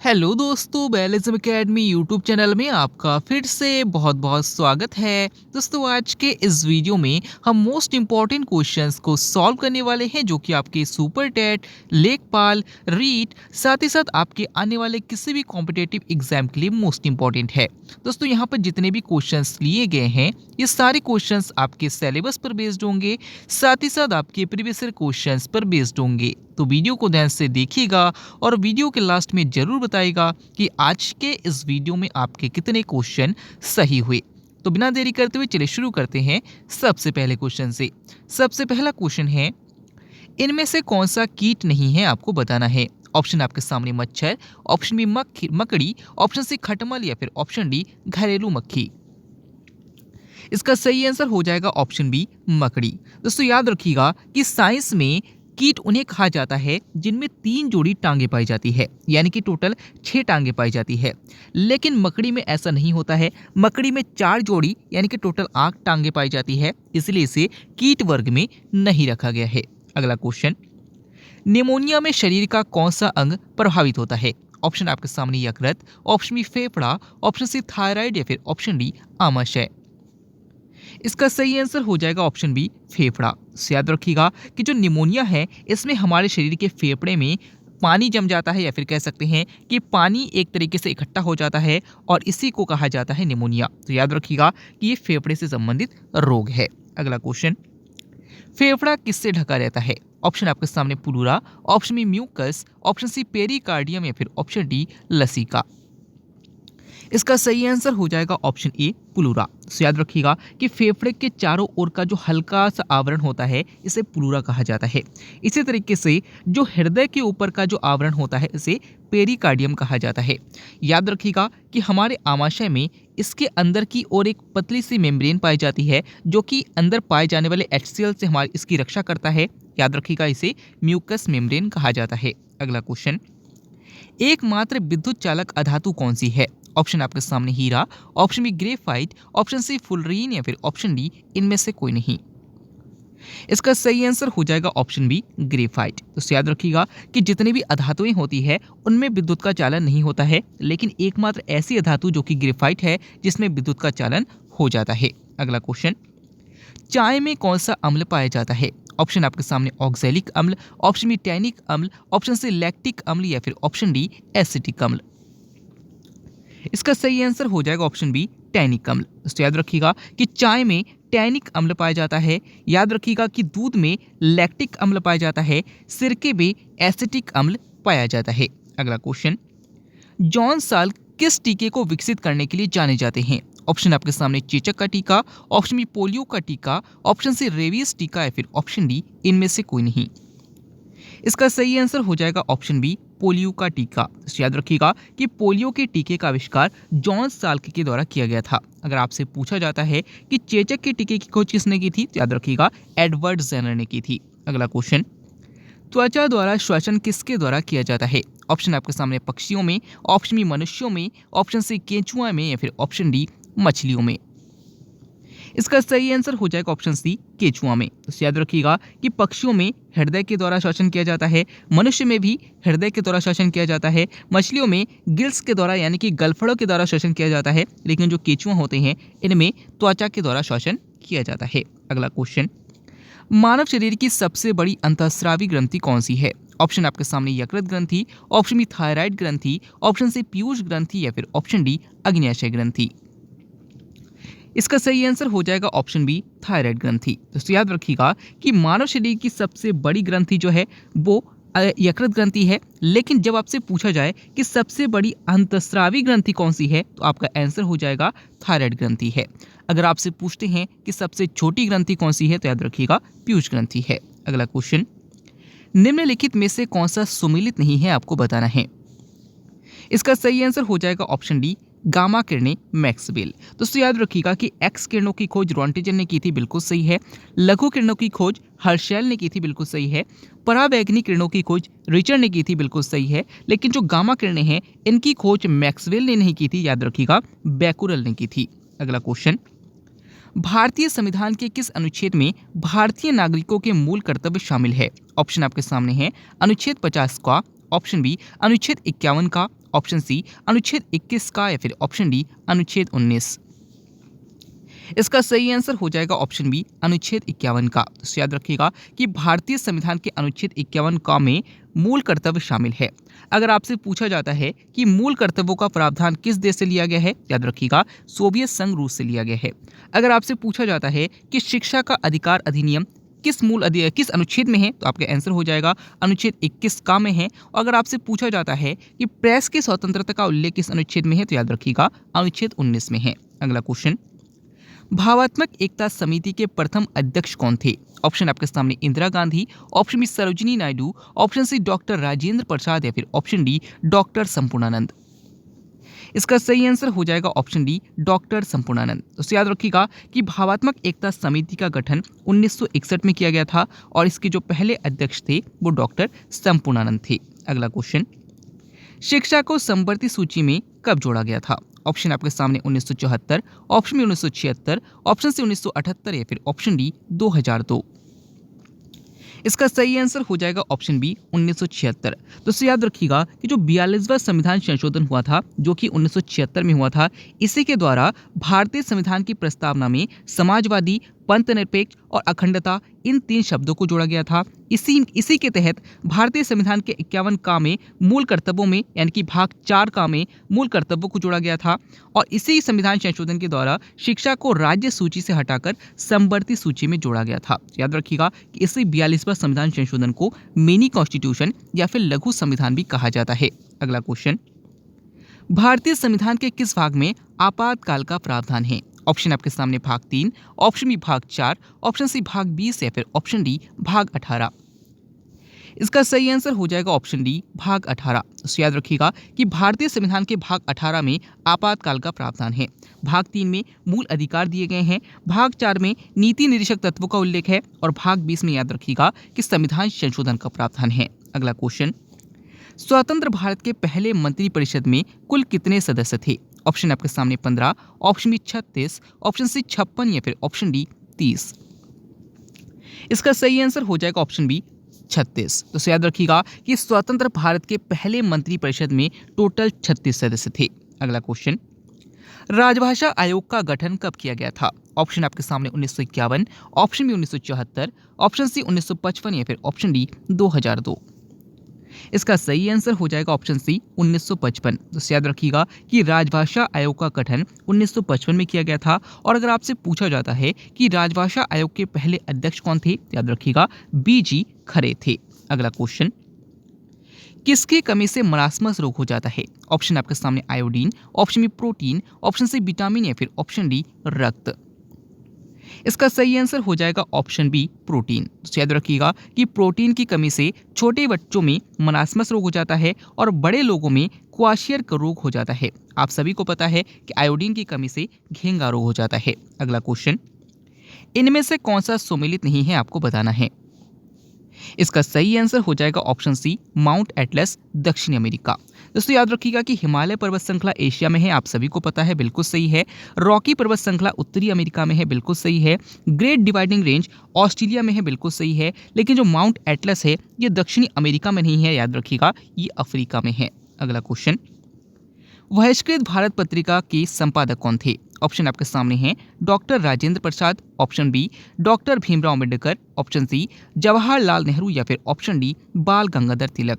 Hello दोस्तों, बैलिज्म academy YouTube channel में आपका फिर से बहुत बहुत स्वागत है। दोस्तों, आज के इस वीडियो में हम मोस्ट इम्पॉर्टेंट क्वेश्चंस को सॉल्व करने वाले हैं जो कि आपके सुपर टेट, लेखपाल, रीट, साथ ही साथ आपके आने वाले किसी भी कॉम्पिटेटिव एग्जाम के लिए मोस्ट इम्पॉर्टेंट है। दोस्तों, यहाँ पर जितने भी क्वेश्चंस लिए गए हैं ये सारे क्वेश्चंस आपके सिलेबस पर बेस्ड होंगे, साथ ही साथ आपके प्रीवियस ईयर क्वेश्चंस पर बेस्ड होंगे। तो वीडियो को ध्यान से देखिएगा और वीडियो के लास्ट में जरूर बताइएगा कि आज के इस वीडियो में आपके कितने क्वेश्चन सही हुए। तो बिना देरी करते हुए चलिए शुरू करते हैं सबसे पहले क्वेश्चन से। सबसे पहला क्वेश्चन है, इनमें से कौन सा कीट नहीं है आपको बताना है। ऑप्शन आपके सामने मच्छर, ऑप्शन बी मकड़ी, ऑप्शन सी खटमल या फिर ऑप्शन डी घरेलू मक्खी। इसका सही आंसर हो जाएगा ऑप्शन बी मकड़ी। दोस्तों, याद रखिएगा कि साइंस में कीट उन्हें कहा जाता है जिनमें 3 जोड़ी टांगे पाई जाती है, यानी कि टोटल 6 टांगे पाई जाती है। लेकिन मकड़ी में ऐसा नहीं होता है। मकड़ी में 4 जोड़ी यानी कि टोटल 8 टांगे पाई जाती है, इसलिए इसे कीट वर्ग में नहीं रखा गया है। अगला क्वेश्चन, निमोनिया में शरीर का कौन सा अंग प्रभावित होता है। ऑप्शन आपके सामने यकृत, ऑप्शन बी फेफड़ा, ऑप्शन सी थायराइड या फिर ऑप्शन डी आमाशय। इसका सही आंसर हो जाएगा ऑप्शन बी फेफड़ा। से याद रखिएगा कि जो निमोनिया है इसमें हमारे शरीर के फेफड़े में पानी जम जाता है, या फिर कह सकते हैं कि पानी एक तरीके से इकट्ठा हो जाता है और इसी को कहा जाता है निमोनिया। तो याद रखिएगा कि ये फेफड़े से संबंधित रोग है। अगला क्वेश्चन, फेफड़ा किससे ढका रहता है। ऑप्शन आपके सामने pleura, option B mucus, option C pericardium या फिर ऑप्शन डी लसिका। इसका सही आंसर हो जाएगा ऑप्शन ए प्लूरा। तो याद रखिएगा कि फेफड़े के चारों ओर का जो हल्का सा आवरण होता है इसे प्लूरा कहा जाता है। इसी तरीके से जो हृदय के ऊपर का जो आवरण होता है इसे पेरिकार्डियम कहा जाता है। याद रखिएगा कि हमारे आमाशय में इसके अंदर की ओर एक पतली सी मेम्ब्रेन पाई जाती है जो कि अंदर पाए जाने वाले HCl से हमारी इसकी रक्षा करता है। याद रखिएगा इसे म्यूकस मेम्ब्रेन कहा जाता है। अगला क्वेश्चन, एकमात्र विद्युत चालक अधातु कौन सी है। ऑप्शन आपके सामने हीरा, option B graphite, option C fullerene या फिर ऑप्शन डी इनमें से कोई नहीं। इसका सही आंसर हो जाएगा ऑप्शन बी ग्रेफाइट। तो याद रखिएगा कि जितनी भी अधातुएं होती है उनमें विद्युत का चालन नहीं होता है, लेकिन एकमात्र ऐसी अधातु जो कि ग्रेफाइट है जिसमें विद्युत का चालन हो जाता है। अगला क्वेश्चन, चाय में कौन सा अम्ल पाया जाता है। ऑप्शन आपके सामने ऑक्सैलिक अम्ल, ऑप्शन बी टैनिक अम्ल, ऑप्शन सी लैक्टिक अम्ल या फिर ऑप्शन डी एसिटिक अम्ल। इसका सही आंसर हो जाएगा ऑप्शन बी टैनिक अम्ल। तो याद रखिएगा कि चाय में टैनिक अम्ल पाया जाता है। याद रखिएगा कि दूध में लैक्टिक अम्ल पाया जाता है, सिरके में एसिटिक अम्ल पाया जाता है। अगला क्वेश्चन, जॉन साल किस टीके को विकसित करने के लिए जाने जाते हैं। ऑप्शन आपके सामने चेचक का टीका, ऑप्शन बी पोलियो का टीका, ऑप्शन सी रेबीज टीका या फिर ऑप्शन डी इनमें से कोई नहीं। इसका सही आंसर हो जाएगा ऑप्शन बी पोलियो का टीका। याद रखिएगा कि पोलियो के टीके का आविष्कार जॉन साल्क के द्वारा किया गया था। अगर आपसे पूछा जाता है कि चेचक के टीके की खोज किसने की थी तो याद रखिएगा एडवर्ड जेनर ने की थी। अगला क्वेश्चन, त्वचा द्वारा श्वसन किसके द्वारा किया जाता है। ऑप्शन आपके सामने पक्षियों में, ऑप्शन बी मनुष्यों में, ऑप्शन सी केंचुआ में या फिर ऑप्शन डी मछलियों में। इसका सही आंसर हो जाएगा ऑप्शन सी केंचुआ में। तो याद रखिएगा कि पक्षियों में हृदय के द्वारा श्वसन किया जाता है, मनुष्य में भी हृदय के द्वारा श्वसन किया जाता है, मछलियों में गिल्स के द्वारा यानी कि गलफड़ों के द्वारा श्वसन किया जाता है, लेकिन जो केंचुआ होते हैं इनमें त्वचा के द्वारा श्वसन किया जाता है। अगला क्वेश्चन, मानव शरीर की सबसे बड़ी अंतःस्रावी ग्रंथि कौन सी है। ऑप्शन आपके सामने यकृत ग्रंथि, ऑप्शन बी थायराइड ग्रंथि, ऑप्शन सी पीयूष ग्रंथि या फिर ऑप्शन डी अग्न्याशय ग्रंथि। इसका सही आंसर हो जाएगा ऑप्शन बी थायराइड ग्रंथि। तो याद रखिएगा कि मानव शरीर की सबसे बड़ी ग्रंथि जो है वो यकृत ग्रंथि है, लेकिन जब आपसे पूछा जाए कि सबसे बड़ी अंतःस्रावी ग्रंथि कौन सी है तो आपका आंसर हो जाएगा थायराइड ग्रंथि है। अगर आपसे पूछते हैं कि सबसे छोटी ग्रंथि कौन सी है तो याद रखिएगा पीयूष ग्रंथि है। अगला क्वेश्चन, निम्नलिखित में से कौन सा सुमेलित नहीं है आपको बताना है। इसका सही आंसर हो जाएगा ऑप्शन डी गामा किरणें मैक्सवेल। दोस्तों, याद रखिएगा कि एक्स किरणों की खोज रॉन्टेजन ने की थी, बिल्कुल सही है। लघु किरणों की खोज हर्शेल ने की थी, बिल्कुल सही है। पराबैंगनी किरणों की खोज रिचर्ड ने की थी, बिल्कुल सही है। लेकिन जो गामा किरणें हैं इनकी खोज मैक्सवेल ने नहीं की थी, याद रखिएगा बैकुरल ने की थी। अगला क्वेश्चन, भारतीय संविधान के किस अनुच्छेद में भारतीय नागरिकों के मूल कर्तव्य शामिल है। ऑप्शन आपके सामने है अनुच्छेद 50 का, ऑप्शन बी अनुच्छेद 51 का, ऑप्शन सी अनुच्छेद 21 का या फिर ऑप्शन डी अनुच्छेद 19। इसका सही आंसर हो जाएगा ऑप्शन बी अनुच्छेद 51 का। तो याद रखिएगा कि भारतीय संविधान के अनुच्छेद 51 का में मूल कर्तव्य शामिल है। अगर आपसे पूछा जाता है कि मूल कर्तव्यों का प्रावधान किस देश से लिया गया है, याद रखिएगा सोवियत संघ रूस से लिया गया है। अगर आपसे पूछा जाता है कि शिक्षा का अधिकार अधिनियम किस अनुच्छेद में है, तो आपका आंसर हो जाएगा अनुच्छेद 21 का में है। और अगर आपसे पूछा जाता है कि प्रेस की स्वतंत्रता का उल्लेख किस अनुच्छेद में है, तो याद रखिएगा अनुच्छेद 19 में है। अगला क्वेश्चन, भावात्मक एकता समिति के प्रथम अध्यक्ष कौन थे? ऑप्शन आपके सामने Indira Gandhi, option B Sarojini Naidu, option C doctor Rajendra Prasad या फिर ऑप्शन डी डॉक्टर संपूर्णानंद। इसका सही आंसर हो जाएगा ऑप्शन डी डॉक्टर संपूर्णानंद। तो याद रखिएगा कि भावात्मक एकता समिति का गठन 1961 में किया गया था और इसके जो पहले अध्यक्ष थे वो डॉक्टर संपूर्णानंद थे। अगला क्वेश्चन, शिक्षा को समवर्ती सूची में कब जोड़ा गया था? ऑप्शन आपके सामने 1974, ऑप्शन बी 1976, ऑप्शन सी 1978 या फिर ऑप्शन डी 2002। इसका सही आंसर हो जाएगा ऑप्शन बी 1976। तो याद रखिएगा कि जो 42वां संविधान संशोधन हुआ था जो कि 1976 में हुआ था, इसी के द्वारा भारतीय संविधान की प्रस्तावना में समाजवादी, पंथ निरपेक्ष और अखंडता इन 3 शब्दों को जोड़ा गया था। इसी के तहत भारतीय संविधान के 51 का में मूल कर्तव्यों में यानी कि भाग 4 का में मूल कर्तव्यों को जोड़ा गया था और इसी संविधान संशोधन के द्वारा शिक्षा को राज्य सूची से हटाकर समवर्ती सूची में जोड़ा गया था। याद रखिएगा कि इसी 42वां संविधान संशोधन को मिनी कॉन्स्टिट्यूशन या फिर लघु संविधान भी कहा जाता है। अगला क्वेश्चन, भारतीय संविधान के किस भाग में आपातकाल का प्रावधान है? ऑप्शन आपके सामने भाग 3, ऑप्शन बी भाग 4, ऑप्शन सी भाग 20 या फिर ऑप्शन डी भाग 18। इसका सही आंसर हो जाएगा ऑप्शन डी भाग 18। तो याद रखिएगा कि भारतीय संविधान के भाग 18 में आपातकाल का प्रावधान है, भाग 3 में मूल अधिकार दिए गए हैं, भाग 4 में नीति निर्देशक तत्वों का उल्लेख है और भाग 20 में याद रखिएगा कि संविधान संशोधन का प्रावधान है। अगला क्वेश्चन, स्वतंत्र भारत के पहले मंत्रिपरिषद में कुल कितने सदस्य थे? ऑप्शन आपके सामने 15, ऑप्शन बी 36, ऑप्शन सी 56 या फिर ऑप्शन डी 30। इसका सही आंसर हो जाएगा ऑप्शन बी 36। तो याद रखिएगा कि स्वतंत्र भारत के पहले मंत्रिपरिषद में टोटल 36 सदस्य थे। अगला क्वेश्चन, राजभाषा आयोग का गठन कब किया गया था? ऑप्शन आपके सामने 1951, ऑप्शन बी 1974, ऑप्शन सी 1955 या फिर ऑप्शन डी 2002। इसका सही आंसर हो जाएगा ऑप्शन सी 1955। तो याद रखिएगा कि राजभाषा आयोग का गठन 1955 में किया गया था और अगर आपसे पूछा जाता है कि राजभाषा आयोग के पहले अध्यक्ष कौन थे, याद रखिएगा बीजी खरे थे। अगला क्वेश्चन, किसकी कमी से मरासमस रोग हो जाता है? ऑप्शन आपके सामने iodine, option B protein, option C vitamin या फिर ऑप्शन डी रक्त। इसका सही आंसर हो जाएगा ऑप्शन बी प्रोटीन। तो याद रखिएगा कि प्रोटीन की कमी से छोटे बच्चों में मरासमस रोग हो जाता है और बड़े लोगों में क्वाशियर रोग हो जाता है। आप सभी को पता है कि आयोडीन की कमी से घेंगा रोग हो जाता है। अगला क्वेश्चन, इनमें से कौन सा सुमेलित नहीं है, आपको बताना है। इसका सही आंसर हो जाएगा ऑप्शन सी माउंट एटलस दक्षिण अमेरिका। दोस्तों याद रखिएगा कि हिमालय पर्वत श्रृंखला एशिया में है, आप सभी को पता है, बिल्कुल सही है। रॉकी पर्वत श्रृंखला उत्तरी अमेरिका में है, बिल्कुल सही है। ग्रेट डिवाइडिंग रेंज ऑस्ट्रेलिया में है, बिल्कुल सही है। लेकिन जो माउंट एटलस है ये दक्षिणी अमेरिका में नहीं है, याद रखिएगा ये अफ्रीका में है। अगला क्वेश्चन, बहिष्कृत भारत पत्रिका के संपादक कौन थे? ऑप्शन आपके सामने हैं doctor Rajendra Prasad, option B doctor Bhimrao Ambedkar, option C Jawaharlal Nehru या फिर ऑप्शन डी बाल गंगाधर तिलक।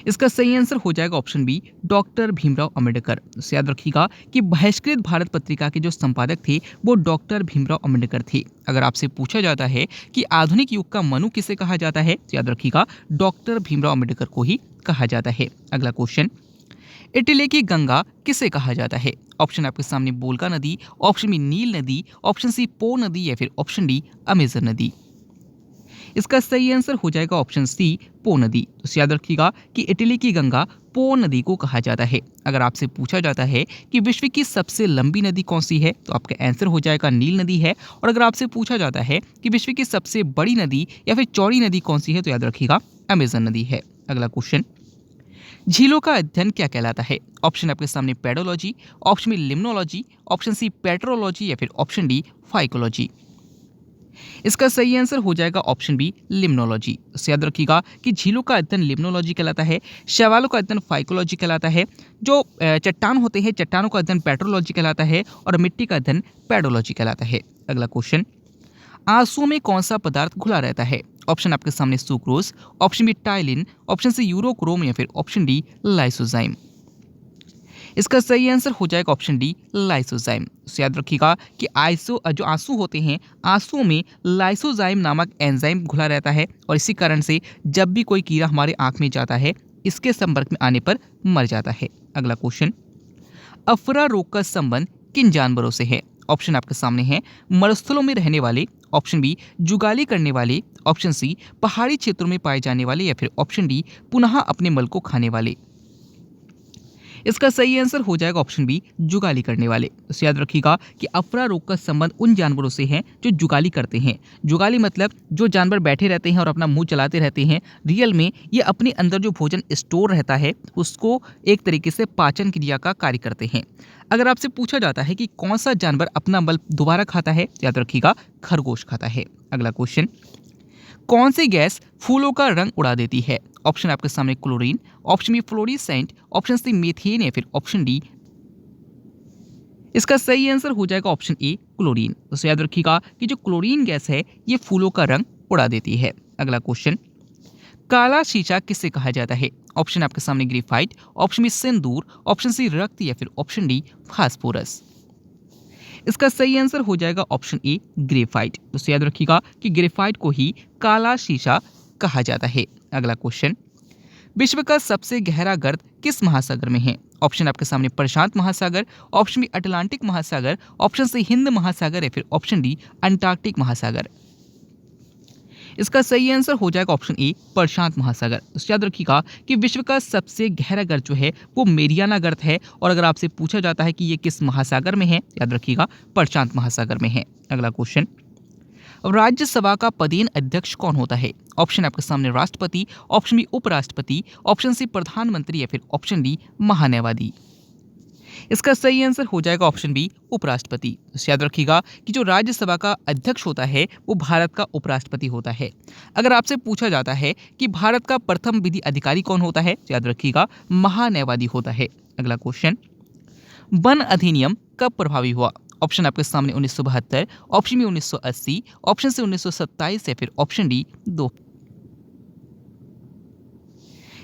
इसका सही आंसर हो जाएगा option B doctor Bhimrao Ambedkar. तो याद रखिएगा कि बहिष्कृत भारत पत्रिका के जो संपादक थे वो डॉक्टर भीमराव अम्बेडकर थे। अगर आपसे पूछा जाता है कि आधुनिक युग का मनु किसे कहा जाता है, तो याद रखिएगा डॉक्टर भीमराव अम्बेडकर को ही कहा जाता है। अगला क्वेश्चन, इटली की गंगा किसे कहा जाता है? ऑप्शन आपके सामने बोल्गा नदी, ऑप्शन बी नील नदी, ऑप्शन सी पो नदी या फिर ऑप्शन डी अमेजन नदी। इसका सही आंसर हो जाएगा ऑप्शन सी पो नदी। तो याद रखिएगा कि इटली की गंगा पो नदी को कहा जाता है। अगर आपसे पूछा जाता है कि विश्व की सबसे लंबी नदी कौन सी है, तो आपका आंसर हो जाएगा नील नदी है। और अगर आपसे पूछा जाता है कि विश्व की सबसे बड़ी नदी या फिर चौड़ी नदी कौन सी है, तो याद रखिएगा अमेजन नदी है। अगला क्वेश्चन, झीलों का अध्ययन क्या कहलाता है? ऑप्शन आपके सामने pedology, option B limnology, option C petrology या फिर ऑप्शन डी फाइकोलॉजी। इसका सही आंसर हो जाएगा ऑप्शन बी लिम्नोलॉजी। तो याद रखिएगा कि झीलों का अध्ययन लिम्नोलॉजी कहलाता है, शैवालों का अध्ययन फाइकोलॉजी कहलाता है, जो चट्टान होते हैं चट्टानों का अध्ययन पेट्रोलॉजी कहलाता है और मिट्टी का अध्ययन पेडोलॉजी कहलाता है। अगला क्वेश्चन, आंसुओं में कौन सा पदार्थ घुला रहता है? ऑप्शन आपके सामने sucrose, option B ptyalin, option C urochrome या फिर ऑप्शन डी लाइसोजाइम। इसका सही आंसर हो जाएगा ऑप्शन डी लाइसोजाइम। तो याद रखिएगा कि जो आंसू होते हैं आंसुओं में लाइसोजाइम नामक एंजाइम घुला रहता है और इसी कारण से जब भी कोई कीड़ा हमारे आंख में जाता है इसके संपर्क में आने पर मर जाता है। अगला क्वेश्चन, अफरा रोग का संबंध किन जानवरों से है? ऑप्शन आपके सामने है मरुस्थलों में रहने वाले, ऑप्शन बी जुगाली करने वाले, ऑप्शन सी पहाड़ी क्षेत्रों में पाए जाने वाले या फिर ऑप्शन डी पुनः अपने मल को खाने वाले। इसका सही आंसर हो जाएगा ऑप्शन बी जुगाली करने वाले। तो याद रखिएगा कि अफरा रोग का संबंध उन जानवरों से है जो जुगाली करते हैं। जुगाली मतलब जो जानवर बैठे रहते हैं और अपना मुंह चलाते रहते हैं, रियल में ये अपने अंदर जो भोजन स्टोर रहता है उसको एक तरीके से पाचन क्रिया का कार्य करते हैं। अगर आपसे पूछा जाता है कि कौन सा जानवर अपना मल दोबारा खाता है, याद रखिएगा खरगोश खाता है। अगला क्वेश्चन, कौन सी गैस फूलों का रंग उड़ा देती है? ऑप्शन आपके सामने chlorine, option B fluorescent, option C methane या फिर ऑप्शन डी। इसका सही आंसर हो जाएगा ऑप्शन ए क्लोरीन। तो याद रखिएगा कि जो क्लोरीन गैस है ये फूलों का रंग उड़ा देती है। अगला क्वेश्चन, काला शीशा किसे कहा जाता है? ऑप्शन आपके सामने ग्रेफाइट, ऑप्शन बी सिंदूर, ऑप्शन सी रक्त या फिर ऑप्शन डी फास्फोरस। इसका सही आंसर हो जाएगा ऑप्शन ए ग्रेफाइट। तो याद रखिएगा कि ग्रेफाइट को ही काला शीशा कहा जाता है। अगला क्वेश्चन, विश्व का सबसे गहरा गर्त किस महासागर में है? ऑप्शन आपके सामने प्रशांत महासागर, ऑप्शन बी अटलांटिक महासागर, ऑप्शन सी हिंद महासागर या फिर ऑप्शन डी अंटार्कटिक महासागर। इसका सही आंसर हो जाएगा ऑप्शन ए प्रशांत महासागर। तो याद रखिएगा कि विश्व का सबसे गहरा गर्त जो है वो मेरियाना गर्त है और अगर आपसे पूछा जाता है कि ये किस महासागर में है, याद रखिएगा प्रशांत महासागर में है। अगला क्वेश्चन, राज्यसभा का पदेन अध्यक्ष कौन होता है? ऑप्शन आपके सामने राष्ट्रपति, ऑप्शन बी उपराष्ट्रपति, ऑप्शन सी प्रधानमंत्री या फिर ऑप्शन डी महान्यायवादी। इसका सही आंसर हो जाएगा ऑप्शन बी उपराष्ट्रपति। तो याद रखिएगा कि जो राज्यसभा का अध्यक्ष होता है वो भारत का उपराष्ट्रपति होता है। अगर आपसे पूछा जाता है कि भारत का प्रथम विधि अधिकारी कौन होता है, तो याद रखिएगा महान्यायवादी होता है। अगला क्वेश्चन, वन अधिनियम कब प्रभावी हुआ? ऑप्शन आपके सामने 1972, ऑप्शन बी 1980, ऑप्शन सी 1927 या फिर ऑप्शन डी 2।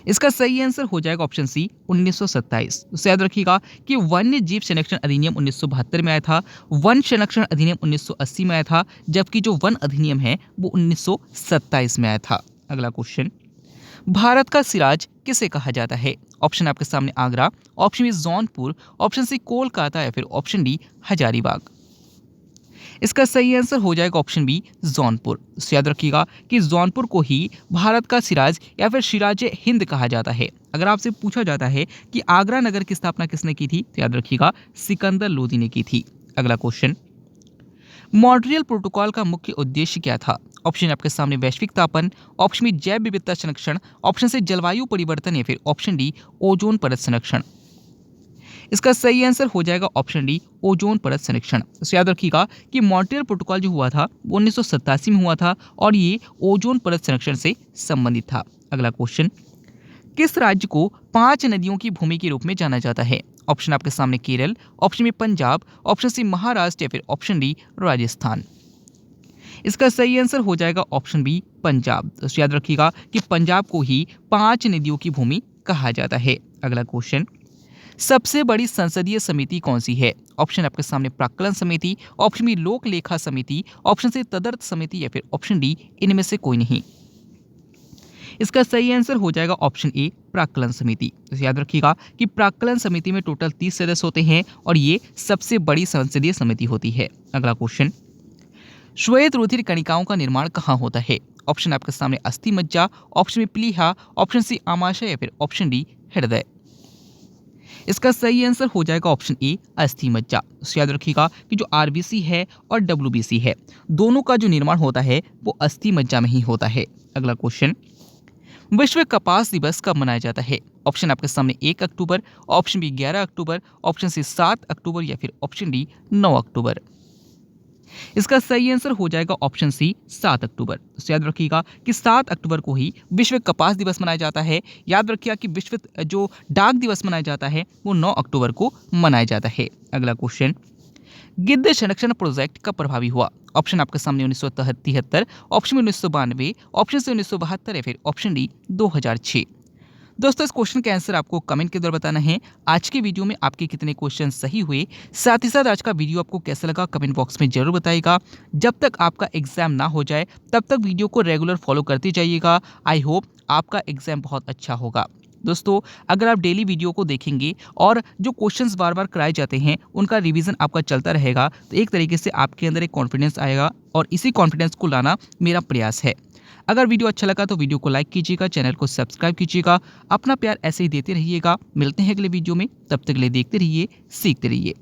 इसका सही आंसर हो जाएगा ऑप्शन सी 1927। तो याद रखिएगा कि वन्य जीव संरक्षण अधिनियम 1972 में आया था, वन संरक्षण अधिनियम 1980 में आया था, जबकि जो वन अधिनियम है वो 1927 में आया था। अगला क्वेश्चन, भारत का सिराज किसे कहा जाता है? ऑप्शन आपके सामने Agra, option B Jaunpur, option C Kolkata या फिर ऑप्शन डी हजारीबाग। इसका सही आंसर हो जाएगा ऑप्शन बी जौनपुर। तो याद रखिएगा कि जौनपुर को ही भारत का सिराज या फिर सिराज हिंद कहा जाता है। अगर आपसे पूछा जाता है कि आगरा नगर की स्थापना किसने की थी, तो याद रखिएगा सिकंदर लोदी ने की थी। अगला क्वेश्चन, मॉन्ट्रियल प्रोटोकॉल का मुख्य उद्देश्य क्या था? ऑप्शन आपके सामने वैश्विक तापन, ऑप्शन बी जैव विविधता संरक्षण, ऑप्शन सी जलवायु परिवर्तन या फिर ऑप्शन डी ओजोन परत संरक्षण। इसका सही आंसर हो जाएगा ऑप्शन डी ओजोन परत संरक्षण। तो याद रखिएगा कि मॉन्ट्रियल प्रोटोकॉल जो हुआ था वो 1987 में हुआ था और ये ओजोन परत संरक्षण से संबंधित था। अगला क्वेश्चन, किस राज्य को 5 नदियों की भूमि के रूप में जाना जाता है? ऑप्शन आपके सामने Kerala, option B Punjab, option C Maharashtra या फिर ऑप्शन डी राजस्थान। इसका सही आंसर हो जाएगा ऑप्शन बी पंजाब। तो याद रखिएगा कि पंजाब को ही 5 नदियों की भूमि कहा जाता है। अगला क्वेश्चन, सबसे बड़ी संसदीय समिति कौन सी है? ऑप्शन आपके सामने प्राक्कलन समिति, ऑप्शन बी लोक लेखा समिति, ऑप्शन सी तदर्थ समिति या फिर ऑप्शन डी इनमें से कोई नहीं। इसका सही आंसर हो जाएगा ऑप्शन ए प्राक्कलन समिति। तो याद रखिएगा कि प्राक्कलन समिति में टोटल 30 सदस्य होते हैं और ये सबसे बड़ी संसदीय समिति होती है। अगला क्वेश्चन, श्वेत रुधिर कणिकाओं का निर्माण कहाँ होता है? ऑप्शन आपके सामने अस्थि मज्जा, ऑप्शन बी प्लीहा, ऑप्शन सी आमाशय या फिर ऑप्शन डी हृदय। इसका सही आंसर हो जाएगा ऑप्शन ए अस्थि मज्जा। तो याद रखिएगा कि जो आरबीसी है और डब्ल्यूबीसी है दोनों का जो निर्माण होता है वो अस्थि मज्जा में ही होता है। अगला क्वेश्चन, विश्व कपास दिवस कब मनाया जाता है? ऑप्शन आपके सामने 1 अक्टूबर, ऑप्शन बी 11 अक्टूबर, ऑप्शन सी 7 अक्टूबर या फिर ऑप्शन डी 9 अक्टूबर। इसका सही आंसर हो जाएगा ऑप्शन सी 7 अक्टूबर। तो याद रखिएगा कि 7 अक्टूबर को ही विश्व कपास दिवस मनाया जाता है। याद रखिएगा कि विश्व जो डाक दिवस मनाया जाता है वो 9 अक्टूबर को मनाया जाता है। अगला क्वेश्चन, गिद्ध संरक्षण प्रोजेक्ट कब प्रभावी हुआ? ऑप्शन आपके सामने 1973, ऑप्शन 1992, ऑप्शन से 1972 या फिर ऑप्शन डी 2006। दोस्तों इस क्वेश्चन का आंसर आपको कमेंट के द्वारा बताना है। आज के वीडियो में आपके कितने क्वेश्चन सही हुए, साथ ही साथ आज का वीडियो आपको कैसा लगा कमेंट बॉक्स में जरूर बताइएगा। जब तक आपका एग्जाम ना हो जाए तब तक वीडियो को रेगुलर फॉलो करते जाइएगा। आई होप आपका एग्जाम बहुत अच्छा होगा। दोस्तों अगर आप डेली वीडियो को देखेंगे और जो क्वेश्चंस बार बार कराए जाते हैं उनका रिवीजन आपका चलता रहेगा तो एक तरीके से आपके अंदर एक कॉन्फिडेंस आएगा और इसी कॉन्फिडेंस को लाना मेरा प्रयास है। अगर वीडियो अच्छा लगा तो वीडियो को लाइक कीजिएगा, चैनल को सब्सक्राइब कीजिएगा। अपना प्यार ऐसे ही देते रहिएगा। मिलते हैं अगले वीडियो में, तब तक के लिए देखते रहिए, सीखते रहिए।